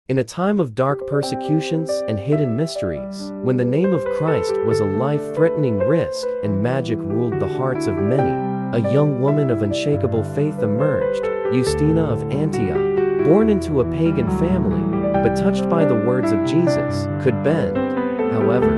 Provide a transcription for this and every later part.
In a time of dark persecutions and hidden mysteries, when the name of Christ was a life-threatening risk and magic ruled the hearts of many, a young woman of unshakable faith emerged, Justina of Antioch. Born into a pagan family, but touched by the words of Jesus, could bend. However,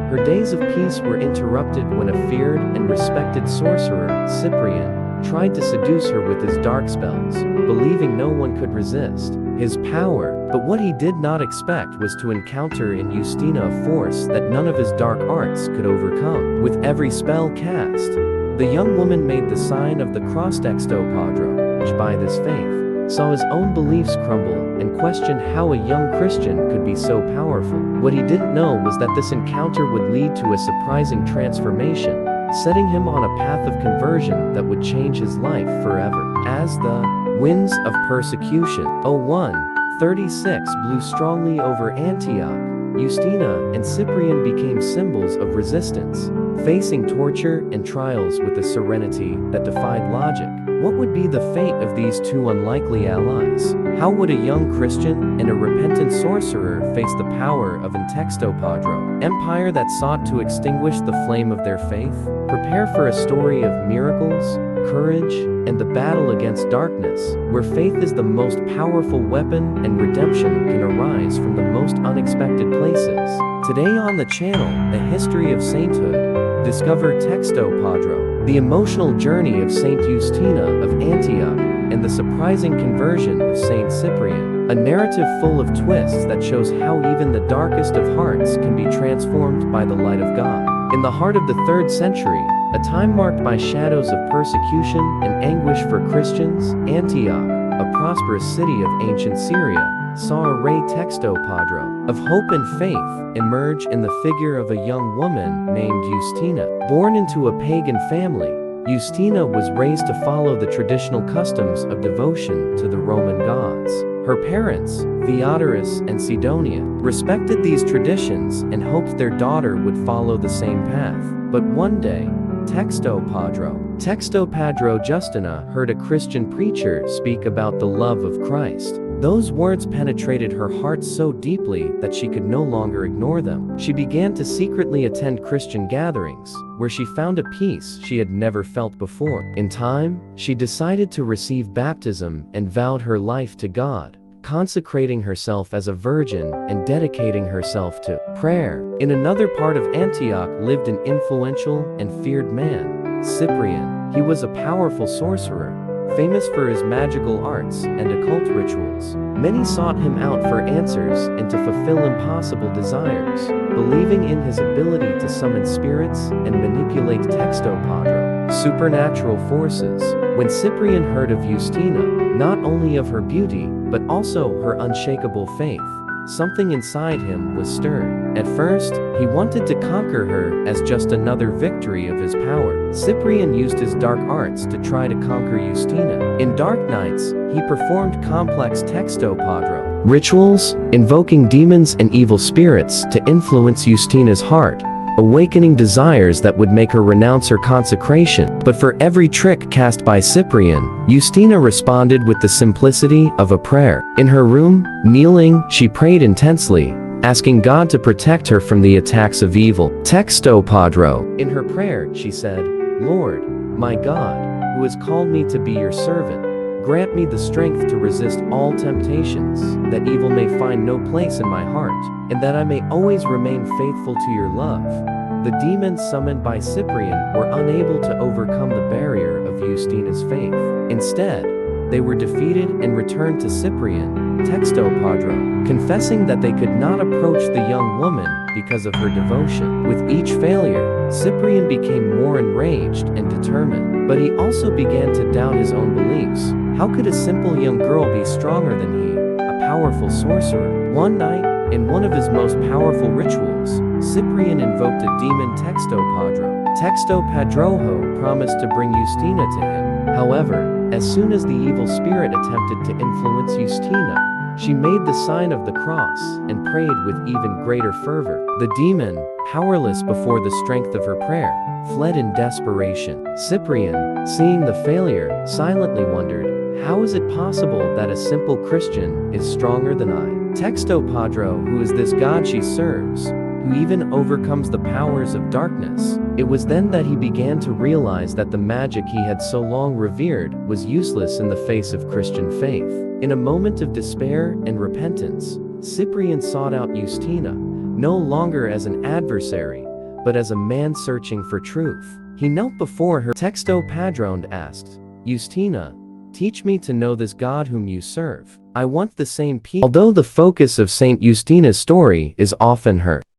her days of peace were interrupted when a feared and respected sorcerer, Cyprian, tried to seduce her with his dark spells, believing no one could resist his power. But what he did not expect was to encounter in Justina a force that none of his dark arts could overcome. With every spell cast, the young woman made the sign of the cross texto padro, which by this faith, saw his own beliefs crumble and questioned how a young Christian could be so powerful. What he didn't know was that this encounter would lead to a surprising transformation, setting him on a path of conversion that would change his life forever. As the winds of persecution, 1:36 blew strongly over Antioch, Justina and Cyprian became symbols of resistance, facing torture and trials with a serenity that defied logic. What would be the fate of these two unlikely allies? How would a young Christian and a repentant sorcerer face the power of an texto padro empire that sought to extinguish the flame of their faith? Prepare for a story of miracles, courage, and the battle against darkness, where faith is the most powerful weapon and redemption can arise from the most unexpected places. Today on the channel, A History of Sainthood, discover Texto Padro, the emotional journey of Saint Justina of Antioch, and the surprising conversion of Saint Cyprian, a narrative full of twists that shows how even the darkest of hearts can be transformed by the light of God. In the heart of the 3rd century, a time marked by shadows of persecution and anguish for Christians, Antioch, a prosperous city of ancient Syria, saw a ray texto padro of hope and faith emerge in the figure of a young woman named Justina. Born into a pagan family, Justina was raised to follow the traditional customs of devotion to the Roman gods. Her parents, Theodorus and Sidonia, respected these traditions and hoped their daughter would follow the same path. But one day, Texto Padro Justina heard a Christian preacher speak about the love of Christ. Those words penetrated her heart so deeply that she could no longer ignore them. She began to secretly attend Christian gatherings, where she found a peace she had never felt before. In time, she decided to receive baptism and vowed her life to God, consecrating herself as a virgin and dedicating herself to prayer. In another part of Antioch lived an influential and feared man, Cyprian. He was a powerful sorcerer, famous for his magical arts and occult rituals. Many sought him out for answers and to fulfill impossible desires, believing in his ability to summon spirits and manipulate texto padro, supernatural forces. When Cyprian heard of Justina, not only of her beauty, but also her unshakable faith, something inside him was stirred. At first, he wanted to conquer her as just another victory of his power. Cyprian used his dark arts to try to conquer Justina. In dark nights, he performed complex texto padro rituals, invoking demons and evil spirits to influence Justina's heart, awakening desires that would make her renounce her consecration. But for every trick cast by Cyprian, Justina responded with the simplicity of a prayer. In her room, kneeling, she prayed intensely, asking God to protect her from the attacks of evil. Texto Padro. In her prayer, she said, "Lord, my God, who has called me to be your servant, grant me the strength to resist all temptations, that evil may find no place in my heart, and that I may always remain faithful to your love." The demons summoned by Cyprian were unable to overcome the barrier of Justina's faith. Instead, they were defeated and returned to Cyprian, Texto Padro, confessing that they could not approach the young woman because of her devotion. With each failure, Cyprian became more enraged and determined, but he also began to doubt his own beliefs. How could a simple young girl be stronger than he, a powerful sorcerer? One night, in one of his most powerful rituals, Cyprian invoked a demon Texto Padro. Texto Padroho promised to bring Justina to him. However, as soon as the evil spirit attempted to influence Justina, she made the sign of the cross and prayed with even greater fervor. The demon, powerless before the strength of her prayer, fled in desperation. Cyprian, seeing the failure, silently wondered, "How is it possible that a simple Christian is stronger than I?" Texto Padro, who is this God she serves, who even overcomes the powers of darkness? It was then that he began to realize that the magic he had so long revered was useless in the face of Christian faith. In a moment of despair and repentance, Cyprian sought out Justina, no longer as an adversary, but as a man searching for truth. He knelt before her. Texto Padro and asked, "Justina, teach me to know this God whom you serve. I want the same peace." Although the focus of Saint Justina's story is often her